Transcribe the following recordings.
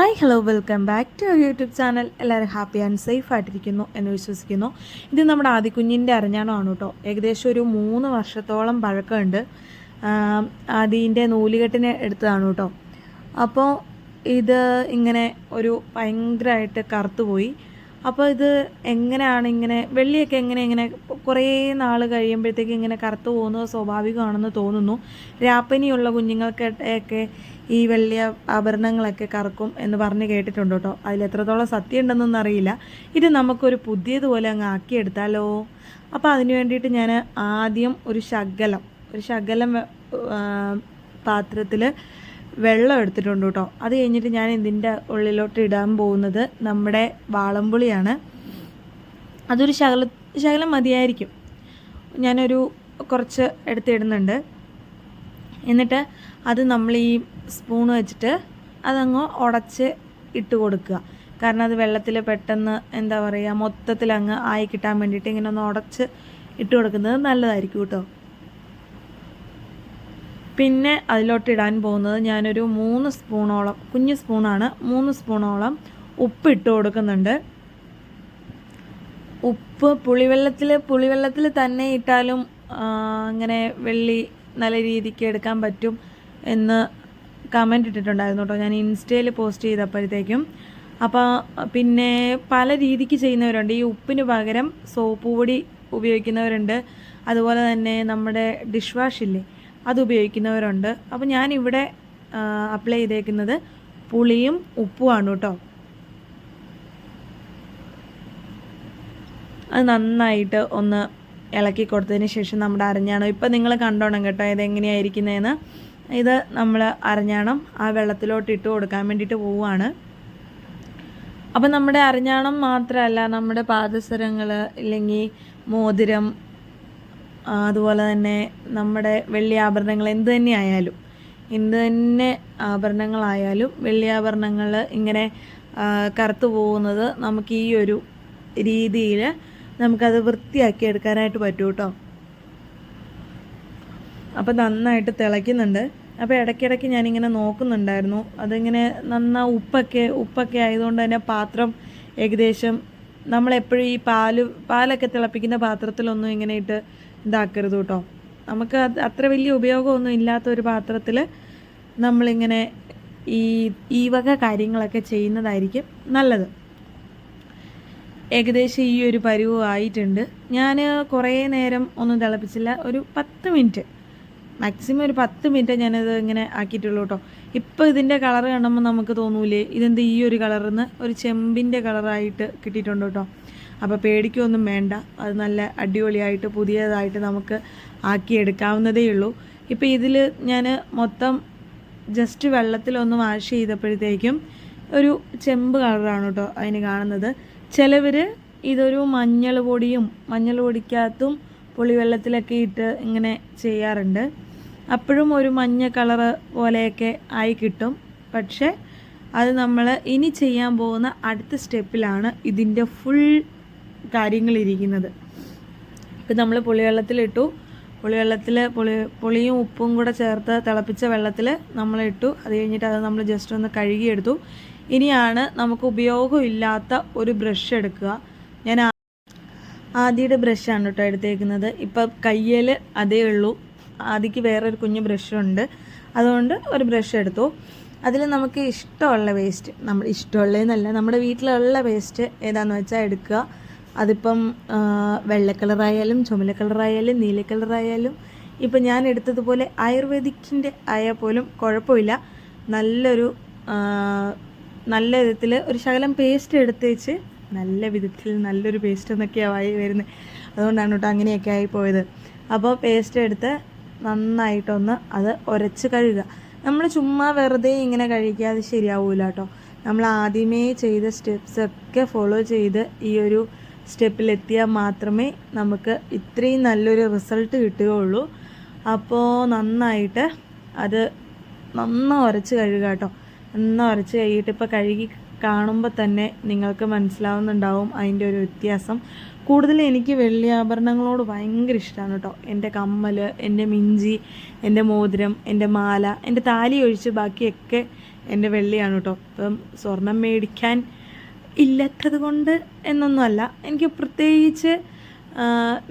Hi hello welcome back to YouTube channel. എല്ലാവരും happy and safe ആയിട്ടിരിക്കുന്നു എന്ന് വിശ്വസിക്കുന്നു. ഇത് നമ്മുടെ ആദിക്കുഞ്ഞിൻ്റെ അരഞ്ഞാണമാണ് കേട്ടോ. ഏകദേശം ഒരു 3 വർഷത്തോളം പഴക്കമുണ്ട്. ആദീൻ്റെ നൂലുകെട്ടിനെ എടുത്തതാണ് കേട്ടോ. അപ്പോൾ ഇത് ഇങ്ങനെ ഒരു ഭയങ്കരമായിട്ട് കറുത്തുപോയി. അപ്പോൾ ഇത് എങ്ങനെയാണ് ഇങ്ങനെ വെള്ളിയൊക്കെ ഇങ്ങനെ കുറേ നാൾ കഴിയുമ്പോഴത്തേക്ക് ഇങ്ങനെ കറുത്തു പോകുന്നത് സ്വാഭാവികമാണെന്ന് തോന്നുന്നു. രാപ്പനിയുള്ള കുഞ്ഞുങ്ങൾക്കൊക്കെ ഈ വെള്ളി ആഭരണങ്ങളൊക്കെ കറക്കും എന്ന് പറഞ്ഞ് കേട്ടിട്ടുണ്ട് കേട്ടോ. അതിലെത്രത്തോളം സത്യം ഉണ്ടെന്നൊന്നും അറിയില്ല. ഇത് നമുക്കൊരു പുതിയതുപോലെ അങ്ങ് ആക്കിയെടുത്താലോ. അപ്പോൾ അതിന് വേണ്ടിയിട്ട് ഞാൻ ആദ്യം ഒരു ശകലം പാത്രത്തിൽ വെള്ളം എടുത്തിട്ടുണ്ട് കേട്ടോ. അത് കഴിഞ്ഞിട്ട് ഞാൻ ഇതിൻ്റെ ഉള്ളിലോട്ട് ഇടാൻ പോകുന്നത് നമ്മുടെ വാളംപുളിയാണ്. അതൊരു ശകലം മതിയായിരിക്കും. ഞാനൊരു കുറച്ച് എടുത്തിടുന്നുണ്ട്. എന്നിട്ട് അത് നമ്മൾ ഈ സ്പൂൺ വെച്ചിട്ട് അതങ്ങ് ഉടച്ച് ഇട്ട് കൊടുക്കുക. കാരണം അത് വെള്ളത്തിൽ പെട്ടെന്ന് എന്താ പറയുക മൊത്തത്തിൽ അങ്ങ് ആയി കിട്ടാൻ വേണ്ടിയിട്ട് ഇങ്ങനെ ഒന്ന് ഉടച്ച് ഇട്ട് കൊടുക്കുന്നത് നല്ലതായിരിക്കും കേട്ടോ. പിന്നെ അതിലോട്ട് ഇടാൻ പോകുന്നത് ഞാനൊരു 3 സ്പൂണോളം, കുഞ്ഞു സ്പൂണാണ്, 3 സ്പൂണോളം ഉപ്പ് ഇട്ട് കൊടുക്കുന്നുണ്ട്. ഉപ്പ് പുളിവെള്ളത്തിൽ തന്നെ ഇട്ടാലും അങ്ങനെ വെള്ളി നല്ല രീതിക്ക് എടുക്കാൻ പറ്റും എന്ന് കമൻറ്റ് ഇട്ടിട്ടുണ്ടായിരുന്നു കേട്ടോ, ഞാൻ ഇൻസ്റ്റയിൽ പോസ്റ്റ് ചെയ്തപ്പോഴത്തേക്കും. അപ്പോൾ പിന്നെ പല രീതിക്ക് ചെയ്യുന്നവരുണ്ട്. ഈ ഉപ്പിന് പകരം സോപ്പ് പൊടി ഉപയോഗിക്കുന്നവരുണ്ട്. അതുപോലെ തന്നെ നമ്മുടെ ഡിഷ് വാഷ് ഇല്ലേ, അത് ഉപയോഗിക്കുന്നവരുണ്ട്. അപ്പോൾ ഞാനിവിടെ അപ്ലൈ ചെയ്തേക്കുന്നത് പുളിയും ഉപ്പുമാണ് കേട്ടോ. അത് നന്നായിട്ട് ഒന്ന് ഇളക്കി കൊടുത്തതിന് ശേഷം നമ്മുടെ അരഞ്ഞാണം ഇപ്പം നിങ്ങൾ കണ്ടോണം കേട്ടോ ഇതെങ്ങനെയായിരിക്കുന്നതെന്ന്. ഇത് നമ്മൾ അരഞ്ഞാണം ആ വെള്ളത്തിലോട്ട് ഇട്ട് കൊടുക്കാൻ വേണ്ടിയിട്ട് പോവുകയാണ്. അപ്പം നമ്മുടെ അരഞ്ഞാണം മാത്രമല്ല, നമ്മുടെ പാദസരങ്ങൾ ഇല്ലെങ്കിൽ മോതിരം, അതുപോലെ തന്നെ നമ്മുടെ വെള്ളി ആഭരണങ്ങൾ എന്ത് തന്നെ ആഭരണങ്ങളായാലും വെള്ളി ആഭരണങ്ങൾ ഇങ്ങനെ കറുത്തു പോകുന്നത് നമുക്ക് ഈ ഒരു രീതിയിൽ നമുക്കത് വൃത്തിയാക്കി എടുക്കാനായിട്ട് പറ്റും കേട്ടോ. അപ്പോൾ നന്നായിട്ട് തിളയ്ക്കുന്നുണ്ട്. അപ്പോൾ ഇടയ്ക്കിടയ്ക്ക് ഞാനിങ്ങനെ നോക്കുന്നുണ്ടായിരുന്നു. അതിങ്ങനെ ഉപ്പൊക്കെ ആയതുകൊണ്ട് തന്നെ പാത്രം ഏകദേശം നമ്മളെപ്പോഴും ഈ പാലൊക്കെ തിളപ്പിക്കുന്ന പാത്രത്തിലൊന്നും ഇങ്ങനെ ഇട്ട് ഇതാക്കരുത് കേട്ടോ. നമുക്ക് അത്ര വലിയ ഉപയോഗമൊന്നും ഇല്ലാത്ത ഒരു പാത്രത്തിൽ നമ്മളിങ്ങനെ ഈ വക കാര്യങ്ങളൊക്കെ ചെയ്യുന്നതായിരിക്കും നല്ലത്. ഏകദേശം ഈ ഒരു പരുവം ആയിട്ടുണ്ട്. ഞാൻ കുറേ നേരം ഒന്നും തിളപ്പിച്ചില്ല, ഒരു 10 മിനിറ്റ്, മാക്സിമം ഒരു 10 മിനിറ്റ് ഞാനത് ഇങ്ങനെ ആക്കിയിട്ടുള്ളൂ കേട്ടോ. ഇപ്പോൾ ഇതിൻ്റെ കളറ് കാണുമ്പോൾ നമുക്ക് തോന്നൂലേ ഇതെന്ത് ഈ ഒരു കളറിന്ന് ഒരു ചെമ്പിൻ്റെ കളറായിട്ട് കിട്ടിയിട്ടുണ്ട് കേട്ടോ. അപ്പോൾ പേടിക്കൊന്നും വേണ്ട, അത് നല്ല അടിപൊളിയായിട്ട് പുതിയതായിട്ട് നമുക്ക് ആക്കിയെടുക്കാവുന്നതേ ഉള്ളൂ. ഇപ്പോൾ ഇതിൽ ഞാൻ മൊത്തം ജസ്റ്റ് വെള്ളത്തിലൊന്ന് വാഷ് ചെയ്തപ്പോഴത്തേക്കും ഒരു ചെമ്പ് കളറാണ് കേട്ടോ അതിന് കാണുന്നത്. ചിലവർ ഇതൊരു മഞ്ഞൾ പൊടിക്കകത്തും പുളിവെള്ളത്തിലൊക്കെ ഇട്ട് ഇങ്ങനെ ചെയ്യാറുണ്ട്. അപ്പോഴും ഒരു മഞ്ഞ കളറ് പോലെയൊക്കെ ആയി കിട്ടും. പക്ഷേ അത് നമ്മൾ ഇനി ചെയ്യാൻ പോകുന്ന അടുത്ത സ്റ്റെപ്പിലാണ് ഇതിൻ്റെ ഫുൾ കാര്യങ്ങളിരിക്കുന്നത്. ഇപ്പം നമ്മൾ പുളിവെള്ളത്തിലിട്ടു, പുളിയും ഉപ്പും കൂടെ ചേർത്ത് തിളപ്പിച്ച വെള്ളത്തിൽ നമ്മളിട്ടു. അത് കഴിഞ്ഞിട്ട് അത് നമ്മൾ ജസ്റ്റ് ഒന്ന് കഴുകിയെടുത്തു. ഇനിയാണ് നമുക്ക് ഉപയോഗമില്ലാത്ത ഒരു ബ്രഷ് എടുക്കുക. ഞാൻ ആദിയുടെ ബ്രഷാണ് കേട്ടോ എടുത്തേക്കുന്നത്. ഇപ്പം കയ്യിൽ അതേ ഉള്ളൂ, ആദിക്ക് വേറൊരു കുഞ്ഞു ബ്രഷുണ്ട്, അതുകൊണ്ട് ഒരു ബ്രഷ് എടുത്തു. അതിൽ നമുക്ക് ഇഷ്ടമുള്ള വേസ്റ്റ്, നമ്മുടെ വീട്ടിലുള്ള വേസ്റ്റ് ഏതാണെന്ന് വെച്ചാൽ എടുക്കുക. അതിപ്പം വെള്ള കളറായാലും ചുമല കളറായാലും നീല കളറായാലും, ഇപ്പം ഞാൻ എടുത്തതുപോലെ ആയുർവേദിക്കിൻ്റെ ആയാൽ പോലും കുഴപ്പമില്ല. നല്ല വിധത്തിൽ ഒരു ശകലം പേസ്റ്റ് എടുത്തേച്ച് നല്ലൊരു പേസ്റ്റ് എന്നൊക്കെയാണ് വരുന്നത്. അതുകൊണ്ടാണ് കേട്ടോ അങ്ങനെയൊക്കെ ആയിപ്പോയത്. അപ്പോൾ പേസ്റ്റ് എടുത്ത് നന്നായിട്ടൊന്ന് അത് ഉരച്ച് കഴുകുക. നമ്മൾ ചുമ്മാ വെറുതെ ഇങ്ങനെ കഴിക്കാതെ ശരിയാവില്ല കേട്ടോ. നമ്മൾ ആദ്യമേ ചെയ്ത സ്റ്റെപ്സൊക്കെ ഫോളോ ചെയ്ത് ഈ ഒരു സ്റ്റെപ്പിലെത്തിയാൽ മാത്രമേ നമുക്ക് ഇത്രയും നല്ലൊരു റിസൾട്ട് കിട്ടുകയുള്ളൂ. അപ്പോൾ നന്നായിട്ട് അത് ഉരച്ച് കഴുകുക കേട്ടോ. ഉരച്ച് കഴിഞ്ഞിട്ട് ഇപ്പോൾ കഴുകി കാണുമ്പോൾ തന്നെ നിങ്ങൾക്ക് മനസ്സിലാവുന്നുണ്ടാവും അതിൻ്റെ ഒരു വ്യത്യാസം. കൂടുതൽ എനിക്ക് വെള്ളി ആഭരണങ്ങളോട് ഭയങ്കര ഇഷ്ടമാണ് കേട്ടോ. എൻ്റെ കമ്മൽ, എൻ്റെ മിഞ്ചി, എൻ്റെ മോതിരം, എൻ്റെ മാല, എൻ്റെ താലി ഒഴിച്ച് ബാക്കിയൊക്കെ എൻ്റെ വെള്ളിയാണ് കേട്ടോ. ഇപ്പം സ്വർണം മേടിക്കാൻ ഇല്ലാത്തത് കൊണ്ട് എന്നൊന്നുമല്ല, എനിക്ക് പ്രത്യേകിച്ച്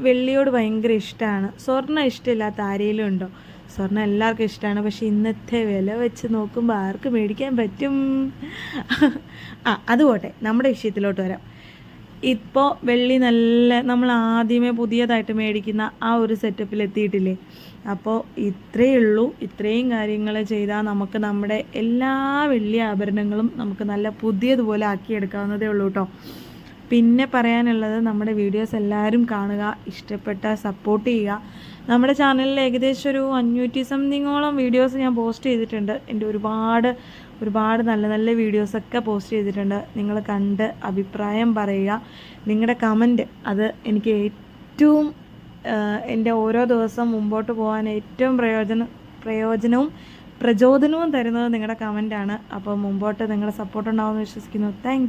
വെള്ളിയോട് ഭയങ്കര ഇഷ്ടമാണ്. സ്വർണ്ണം ഇഷ്ടമില്ലാത്ത ആരെങ്കിലും ഉണ്ടോ? സ്വർണ്ണം എല്ലാവർക്കും ഇഷ്ടമാണ്. പക്ഷേ ഇന്നത്തെ വില വെച്ച് നോക്കുമ്പോൾ ആർക്ക് മേടിക്കാൻ പറ്റും? അത് പോട്ടെ, നമ്മുടെ വിഷയത്തിലോട്ട് വരാം. ഇപ്പോൾ വെള്ളി നല്ല നമ്മൾ ആദ്യമേ പുതിയതായിട്ട് മേടിക്കുന്ന ആ ഒരു സെറ്റപ്പിൽ എത്തിയിട്ടില്ലേ? അപ്പോൾ ഇത്രയേ ഉള്ളൂ. ഇത്രയും കാര്യങ്ങൾ ചെയ്താൽ നമുക്ക് നമ്മുടെ എല്ലാ വെള്ളി ആഭരണങ്ങളും നമുക്ക് നല്ല പുതിയതുപോലെ ആക്കിയെടുക്കാവുന്നതേ ഉള്ളൂ കേട്ടോ. പിന്നെ പറയാനുള്ളത്, നമ്മുടെ വീഡിയോസ് എല്ലാവരും കാണുക, ഇഷ്ടപ്പെട്ട സപ്പോർട്ട് ചെയ്യുക. നമ്മുടെ ചാനലിൽ ഏകദേശം ഒരു 500 സംതിങ്ങോളം വീഡിയോസ് ഞാൻ പോസ്റ്റ് ചെയ്തിട്ടുണ്ട്. എൻ്റെ ഒരുപാട് നല്ല നല്ല വീഡിയോസൊക്കെ പോസ്റ്റ് ചെയ്തിട്ടുണ്ട്. നിങ്ങൾ കണ്ട് അഭിപ്രായം പറയുക. നിങ്ങളുടെ കമൻറ്റ് അത് എനിക്ക് ഏറ്റവും എൻ്റെ ഓരോ ദിവസം മുമ്പോട്ട് പോകാൻ ഏറ്റവും പ്രയോജനവും പ്രചോദനവും തരുന്നത് നിങ്ങളുടെ കമൻറ്റാണ്. അപ്പോൾ മുമ്പോട്ട് നിങ്ങളുടെ സപ്പോർട്ട് ഉണ്ടാവുമെന്ന് വിശ്വസിക്കുന്നു. Thank you.